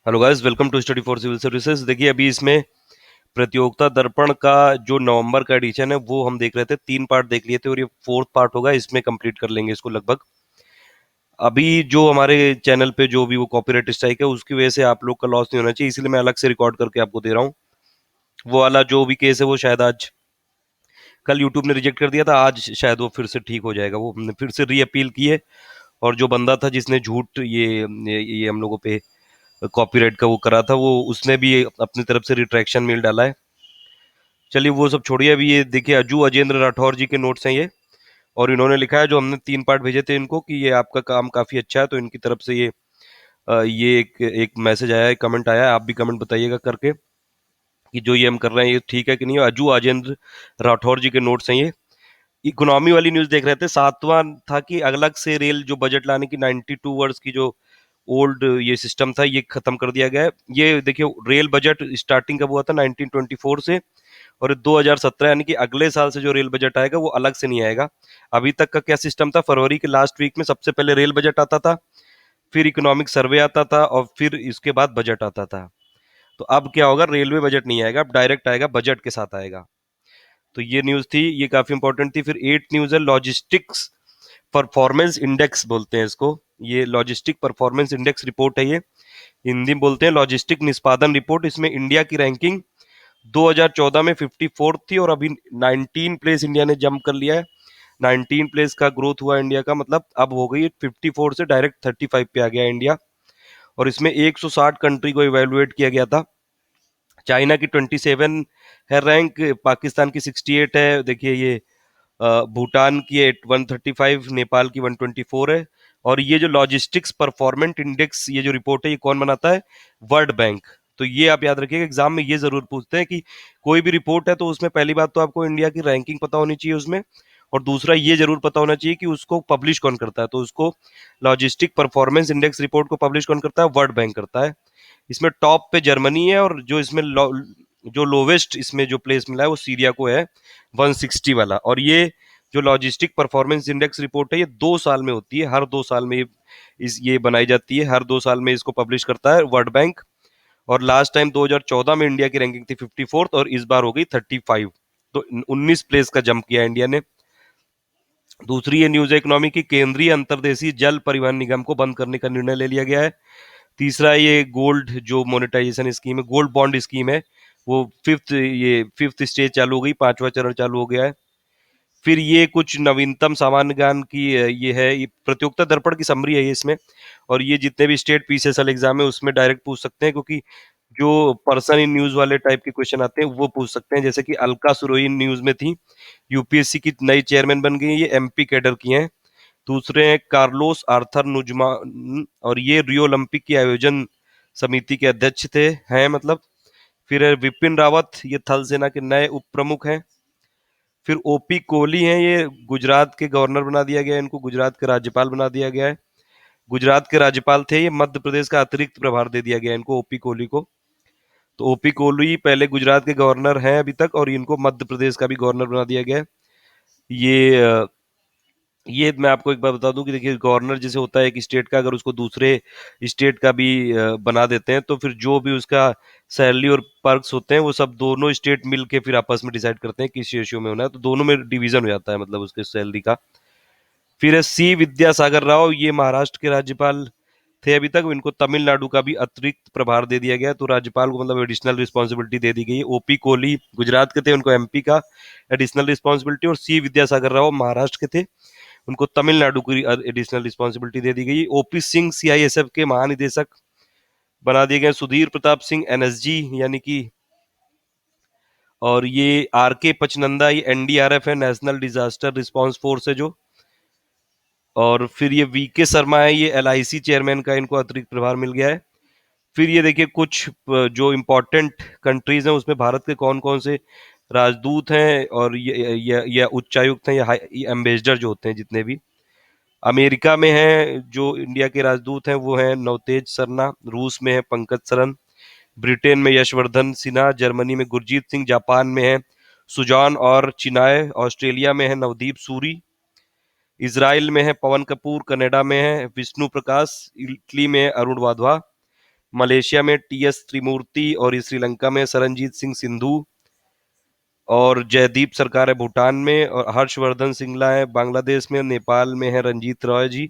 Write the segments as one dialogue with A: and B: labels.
A: Hello guys, welcome to study for civil services. देखिए, अभी इसमें प्रतियोगिता दर्पण का जो नवंबर का एडिशन है वो हम देख रहे थे। 3 पार्ट देख लिए थे और ये 4th पार्ट होगा। इसमें कंप्लीट कर लेंगे इसको लगभग। अभी जो हमारे चैनल पे जो भी वो कॉपीराइट स्ट्राइक है उसकी वजह से आप लोग का लॉस नहीं होना चाहिए, इसलिए मैं अलग से रिकॉर्ड करके आपको दे रहा हूँ। वो वाला जो भी केस है वो शायद आज कल यूट्यूब ने रिजेक्ट कर दिया था, आज शायद वो फिर से ठीक हो जाएगा। वो हमने फिर से री अपील की है। और जो बंदा था जिसने झूठ ये हम लोगों पे कॉपीराइट का वो करा था, वो उसने भी अपनी तरफ से रिट्रैक्शन मेल डाला है। चलिए वो सब छोड़िए। अभी ये देखिए, अजू अजेंद्र राठौर जी के नोट्स हैं ये। और इन्होंने लिखा है, जो हमने 3 पार्ट भेजे थे इनको, कि ये आपका काम काफी अच्छा है, तो इनकी तरफ से ये एक मैसेज आया है, कमेंट आया है। आप भी कमेंट बताइएगा करके कि जो ये हम कर रहे हैं ये ठीक है कि नहीं। अजू अजेंद्र राठौर जी के नोट्स हैं ये। इकोनॉमी वाली न्यूज देख रहे थे। 7वां था कि अलग से रेल जो बजट लाने की 92 वर्ड्स की जो ओल्ड ये सिस्टम था, ये खत्म कर दिया गया है। ये देखिए, रेल बजट स्टार्टिंग कब हुआ था? 1924 से। और 2017 यानी कि अगले साल से जो रेल बजट आएगा वो अलग से नहीं आएगा। अभी तक का क्या सिस्टम था? फरवरी के लास्ट वीक में सबसे पहले रेल बजट आता था, फिर इकोनॉमिक सर्वे आता था, और फिर इसके बाद बजट आता था। तो अब क्या होगा? रेलवे बजट नहीं आएगा, अब डायरेक्ट आएगा, बजट के साथ आएगा। तो ये न्यूज थी, ये काफी इंपॉर्टेंट थी। फिर 8 न्यूज है, लॉजिस्टिक्स परफॉर्मेंस इंडेक्स बोलते हैं इसको। ये लॉजिस्टिक परफॉर्मेंस इंडेक्स रिपोर्ट है ये। हिंदी में बोलते हैं लॉजिस्टिक निष्पादन रिपोर्ट। इसमें इंडिया की रैंकिंग 2014 में 54 थी और अभी 19 प्लेस इंडिया ने जंप कर लिया है। 19 प्लेस का ग्रोथ हुआ इंडिया का, मतलब अब हो गई 54 से डायरेक्ट 35 पे आ गया इंडिया। और इसमें 160 कंट्री को इवेलुएट किया गया था। चाइना की 27 है रैंक, पाकिस्तान की 68 है। देखिए ये भूटान की 135, नेपाल की 124 है। और ये जो लॉजिस्टिक्स परफॉर्मेंस इंडेक्स ये जो रिपोर्ट है, ये कौन बनाता है? World bank. तो ये आप याद रखिएगा, एग्जाम में ये जरूर पूछते हैं कि कोई भी रिपोर्ट है तो उसमें पहली बात तो आपको इंडिया की रैंकिंग पता होनी चाहिए उसमें। और दूसरा ये जरूर पता होना चाहिए कि उसको पब्लिश कौन करता है। तो उसको लॉजिस्टिक परफॉर्मेंस इंडेक्स रिपोर्ट को पब्लिश कौन करता है? वर्ल्ड बैंक करता है। इसमें टॉप पे जर्मनी है, और जो इसमें जो लोवेस्ट इसमें जो प्लेस मिला है वो सीरिया को है, 160 वाला। और ये जो लॉजिस्टिक परफॉर्मेंस इंडेक्स रिपोर्ट है ये 2 साल में होती है, हर 2 साल में ये बनाई जाती है, हर 2 साल में इसको पब्लिश करता है वर्ल्ड बैंक। और लास्ट टाइम 2014 में इंडिया की रैंकिंग थी 54th और इस बार हो गई 35। तो 19 प्लेस का जंप किया इंडिया ने। दूसरी ये न्यूज है इकोनॉमी की, केंद्रीय अंतर्देशीय जल परिवहन निगम को बंद करने का निर्णय ले लिया गया है। तीसरा, ये गोल्ड जो मोनेटाइजेशन स्कीम है, गोल्ड बॉन्ड स्कीम है, वो फिफ्थ स्टेज चालू हो गई, 5वां चरण चालू हो गया है। फिर ये कुछ नवीनतम सामान्य ज्ञान की ये है, ये प्रतियोगिता दर्पण की समरी है ये इसमें। और ये जितने भी स्टेट पीसीएसएल एग्जाम है उसमें डायरेक्ट पूछ सकते हैं, क्योंकि जो पर्सन इन न्यूज वाले टाइप के क्वेश्चन आते हैं वो पूछ सकते हैं। जैसे कि अलका सुरोही न्यूज में थी, यूपीएससी की नई चेयरमैन बन गई है, ये एमपी कैडर की हैं। दूसरे हैं कार्लोस आर्थर नुजमान, और ये रियो ओलंपिक की आयोजन समिति के अध्यक्ष थे, हैं मतलब। फिर है विपिन रावत, ये थल सेना के नए उप प्रमुख हैं। फिर ओपी कोहली हैं, ये गुजरात के गवर्नर बना दिया गया है, इनको गुजरात के राज्यपाल बना दिया गया है। गुजरात के राज्यपाल थे ये, मध्य प्रदेश का अतिरिक्त प्रभार दे दिया गया है इनको, ओपी कोहली को। तो ओपी कोहली पहले गुजरात के गवर्नर हैं अभी तक, और इनको मध्य प्रदेश का भी गवर्नर बना दिया गया है। ये मैं आपको एक बात बता दूं कि देखिए, गवर्नर जैसे होता है एक स्टेट का, अगर उसको दूसरे स्टेट का भी बना देते हैं तो फिर जो भी उसका सैलरी और पर्क्स होते हैं वो सब दोनों स्टेट मिल के फिर आपस में डिसाइड करते हैं किस रेशियो में होना है, तो दोनों में डिवीजन हो जाता है मतलब उसके सैलरी का। फिर है सी विद्यासागर राव, ये महाराष्ट्र के राज्यपाल थे अभी तक, इनको तमिलनाडु का भी अतिरिक्त प्रभार दे दिया गया, तो राज्यपाल को मतलब एडिशनल रिस्पॉन्सिबिलिटी दे दी गई है। ओपी कोहली गुजरात के थे, उनको एमपी का एडिशनल रिस्पॉन्सिबिलिटी, और सी विद्यासागर राव महाराष्ट्र के थे, उनको तमिलनाडु की एडिशनल रिस्पॉन्सिबिलिटी दे दी गई। ओपी सिंह सीआईएसएफ के महानिदेशक बना दिए गए, सुधीर प्रताप सिंह एनएसजी यानी कि। और ये आर के पचनंदा, ये एनडीआरएफ है, नेशनल डिजास्टर रिस्पांस फोर्स है जो। और फिर ये वी के शर्मा है, ये एलआईसी चेयरमैन का इनको अतिरिक्त प्रभार मिल गया है। फिर ये देखिए कुछ जो इम्पोर्टेंट कंट्रीज हैं उसमें भारत के कौन कौन से राजदूत हैं, और ये उच्चायुक्त हैं, या एम्बेसडर जो होते हैं जितने भी। अमेरिका में है जो इंडिया के राजदूत हैं वो हैं नवतेज सरना, रूस में है पंकज सरन, ब्रिटेन में यशवर्धन सिन्हा, जर्मनी में गुरजीत सिंह, जापान में है सुजान और चिनाय, ऑस्ट्रेलिया में है नवदीप सूरी, इसराइल में है पवन कपूर, कनाडा में है विष्णु प्रकाश, इटली में है अरुण वाधवा, मलेशिया में टीएस त्रिमूर्ति और श्रीलंका में सरनजीत सिंह सिंधु और जयदीप सरकार है भूटान में, और हर्षवर्धन सिंगला है बांग्लादेश में, नेपाल में है रंजीत रॉय जी,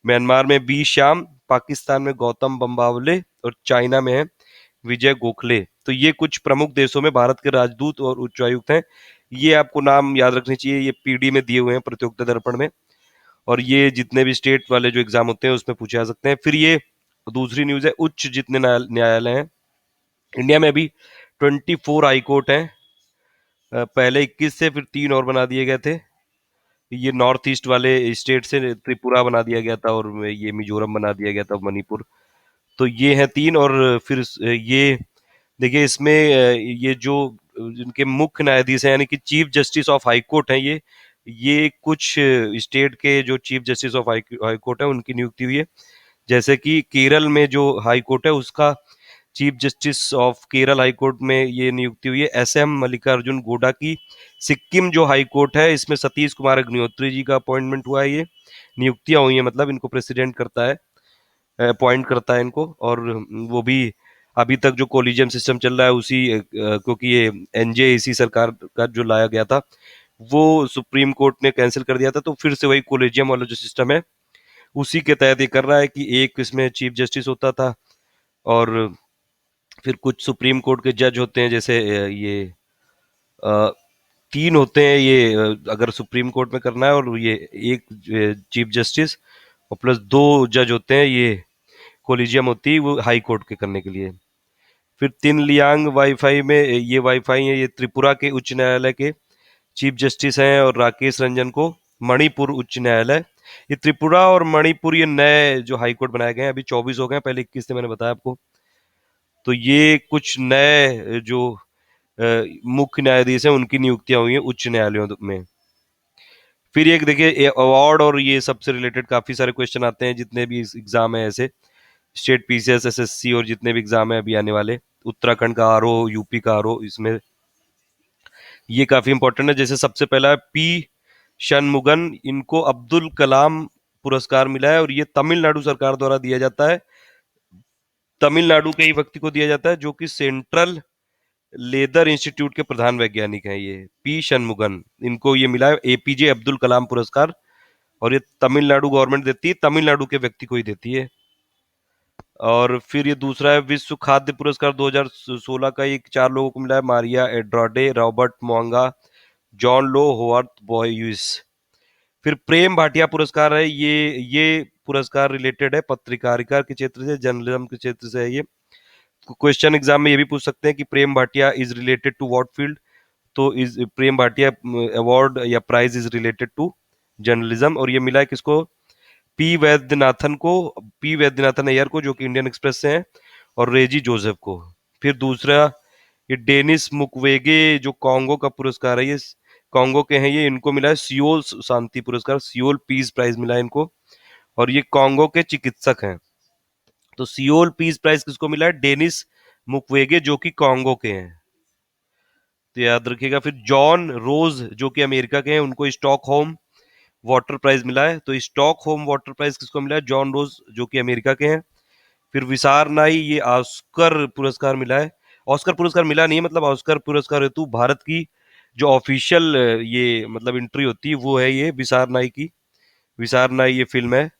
A: म्यांमार में बी श्याम, पाकिस्तान में गौतम बम्बावले और चाइना में है विजय गोखले। तो ये कुछ प्रमुख देशों में भारत के राजदूत और उच्चायुक्त हैं। ये आपको नाम याद रखने चाहिए, ये पीडी में दिए हुए हैं प्रतियोगिता दर्पण में, और ये जितने भी स्टेट वाले जो एग्जाम होते हैं उसमें पूछे जा सकते हैं। फिर ये दूसरी न्यूज है, उच्च जितने न्यायालय हैं इंडिया में अभी 24 हाई कोर्ट हैं। पहले 21 से फिर 3 और बना दिए गए थे। ये नॉर्थ ईस्ट वाले स्टेट से त्रिपुरा बना दिया गया था, और ये मिजोरम बना दिया गया था, मणिपुर। तो ये हैं 3, और फिर ये देखिए इसमें ये जो जिनके मुख्य न्यायाधीश हैं यानी कि chief justice of high court हैं, ये कुछ स्टेट के जो chief justice of high court है उनकी नियुक्ति हुई है। जैसे कि केरल में जो हाई कोर्ट है उसका chief justice of Kerala high court में ये नियुक्ति हुई है एसएम मल्लिकार्जुन गोडा की। सिक्किम जो हाई कोर्ट है इसमें सतीश कुमार अग्निहोत्री जी का अपॉइंटमेंट हुआ है। ये नियुक्तियां हुई हैं, मतलब इनको प्रेसिडेंट करता है, अपॉइंट करता है इनको, और वो भी अभी तक जो कोलिजियम सिस्टम चल रहा है उसी क्योंकि ये एनजे इसी सरकार का जो लाया गया था वो सुप्रीम कोर्ट ने कैंसिल कर दिया था, तो फिर से वही कोलिजियम वाला जो सिस्टम है उसी के तहत ये कर रहा है कि एक इसमें चीफ जस्टिस होता था, और फिर कुछ सुप्रीम कोर्ट के जज होते हैं, जैसे ये 3 होते हैं ये, अगर सुप्रीम कोर्ट में करना है, और ये एक चीफ जस्टिस और प्लस 2 जज होते हैं, ये कोलिजियम होती है वो हाई कोर्ट के करने के लिए। फिर तिन लियांग वाईफाई में ये वाईफाई है, ये त्रिपुरा के उच्च न्यायालय के चीफ जस्टिस हैं, और राकेश रंजन को मणिपुर उच्च न्यायालय। ये त्रिपुरा और मणिपुर ये नए जो हाई कोर्ट बनाए गए हैं, अभी 24 हो गए, पहले 21 थे मैंने बताया आपको। तो ये कुछ नए जो मुख्य न्यायाधीश हैं उनकी नियुक्तियां हुई हैं उच्च न्यायालयों में। फिर एक देखिए अवार्ड और ये सबसे रिलेटेड काफी सारे क्वेश्चन आते हैं जितने भी एग्जाम है ऐसे, स्टेट पीसीएस एसएससी और जितने भी एग्जाम है अभी आने वाले, उत्तराखंड का आरओ, यूपी का आरओ, इसमें ये काफी इंपॉर्टेंट है। जैसे सबसे पहला है पी शनमुगन, इनको अब्दुल कलाम पुरस्कार मिला है, और ये तमिलनाडु सरकार द्वारा दिया जाता है। तमिलनाडु के ही व्यक्ति को दिया जाता है जो कि सेंट्रल लेदर इंस्टीट्यूट के प्रधान वैज्ञानिक हैं, ये पी शनमुगन, इनको ये मिला है एपीजे अब्दुल कलाम पुरस्कार, और ये तमिलनाडु गवर्नमेंट देती है, तमिलनाडु के व्यक्ति को ही देती है। और फिर ये दूसरा है विश्व खाद्य पुरस्कार 2016 का, एक 4 लोगों को मिला है, मारिया एड्राडे, रॉबर्ट मोंगा, जॉन लो, होवर्थ बॉयस। फिर प्रेम भाटिया पुरस्कार है, ये पुरस्कार रिलेटेड है पत्रकारिता के क्षेत्र से, जर्नलिज्म के क्षेत्र से है ये। क्वेश्चन एग्जाम में ये भी पूछ सकते हैं कि Prem Bhatia is related to what field, तो इज प्रेम भाटिया अवार्ड या prize is related to journalism, और ये मिला है किसको, पी वैद्यनाथन को, पी वैद्यनाथन अय्यर को जो कि इंडियन एक्सप्रेस से हैं, और रेजी जोसेफ को। फिर दूसरा ये डेनिस मुक्वेगे जो कॉन्गो का पुरस्कार है, ये कॉन्गो के हैं ये, इनको मिला है सियोल शांति पुरस्कार, सियोल पीस प्राइज मिला है इनको, और ये कॉन्गो के चिकित्सक हैं। तो सियोल पीस प्राइज किसको मिला है, डेनिस मुक्वेगे जो कि कॉन्गो के हैं, तो याद रखिएगा। फिर जॉन रोज जो कि अमेरिका के हैं, उनको स्टॉकहोम वाटर प्राइज मिला है, तो स्टॉकहोम वाटर प्राइज किसको मिला है, जॉन रोज जो कि अमेरिका के हैं। फिर विसार नाई, ये ऑस्कर पुरस्कार मिला है, ऑस्कर पुरस्कार मिला नहीं है, मतलब ऑस्कर पुरस्कार हेतु भारत की जो ऑफिशियल ये मतलब एंट्री होती है वो है ये विसार नाई की। विसार नाई ये फिल्म है,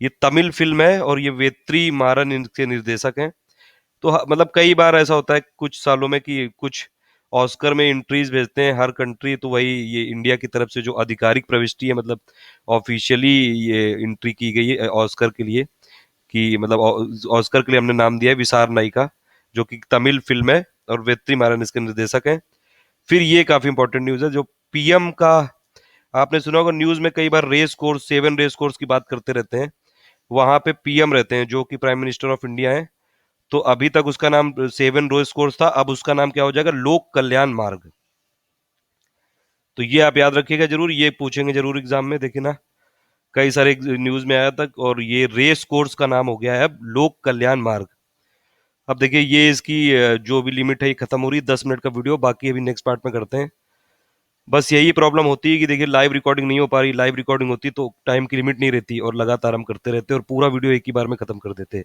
A: ये तमिल फिल्म है, और ये वेत्री मारन इनके निर्देशक हैं। तो मतलब कई बार ऐसा होता है कुछ सालों में कि कुछ ऑस्कर में एंट्रीज भेजते हैं हर कंट्री, तो वही ये इंडिया की तरफ से जो आधिकारिक प्रविष्टि है, मतलब ऑफिशियली ये एंट्री की गई है ऑस्कर के लिए, कि मतलब ऑस्कर के लिए हमने नाम दिया है विसार नाई का, जो कि तमिल फिल्म है, और वेत्री मारन इसके निर्देशक हैं। फिर ये काफी इंपॉर्टेंट न्यूज है, जो पीएम का आपने सुना होगा न्यूज में, कई बार रेस कोर्स 7 रेस कोर्स की बात करते रहते हैं, वहां पे पीएम रहते हैं जो कि प्राइम मिनिस्टर ऑफ इंडिया है। तो अभी तक उसका नाम 7 रेस कोर्स था, अब उसका नाम क्या हो जाएगा, लोक कल्याण मार्ग। तो ये आप याद रखिएगा जरूर, ये पूछेंगे जरूर एग्जाम में, देखिए ना कई सारे न्यूज में आया था, और ये रेस कोर्स का नाम हो गया है अब लोक कल्याण मार्ग। अब देखिए ये इसकी जो भी लिमिट है ये खत्म हो रही है, 10 मिनट का वीडियो, बाकी अभी नेक्स्ट पार्ट में करते हैं। बस यही प्रॉब्लम होती है कि देखिए लाइव रिकॉर्डिंग नहीं हो पा रही, लाइव रिकॉर्डिंग होती तो टाइम की लिमिट नहीं रहती, और लगातार हम करते रहते और पूरा वीडियो एक ही बार में खत्म कर देते।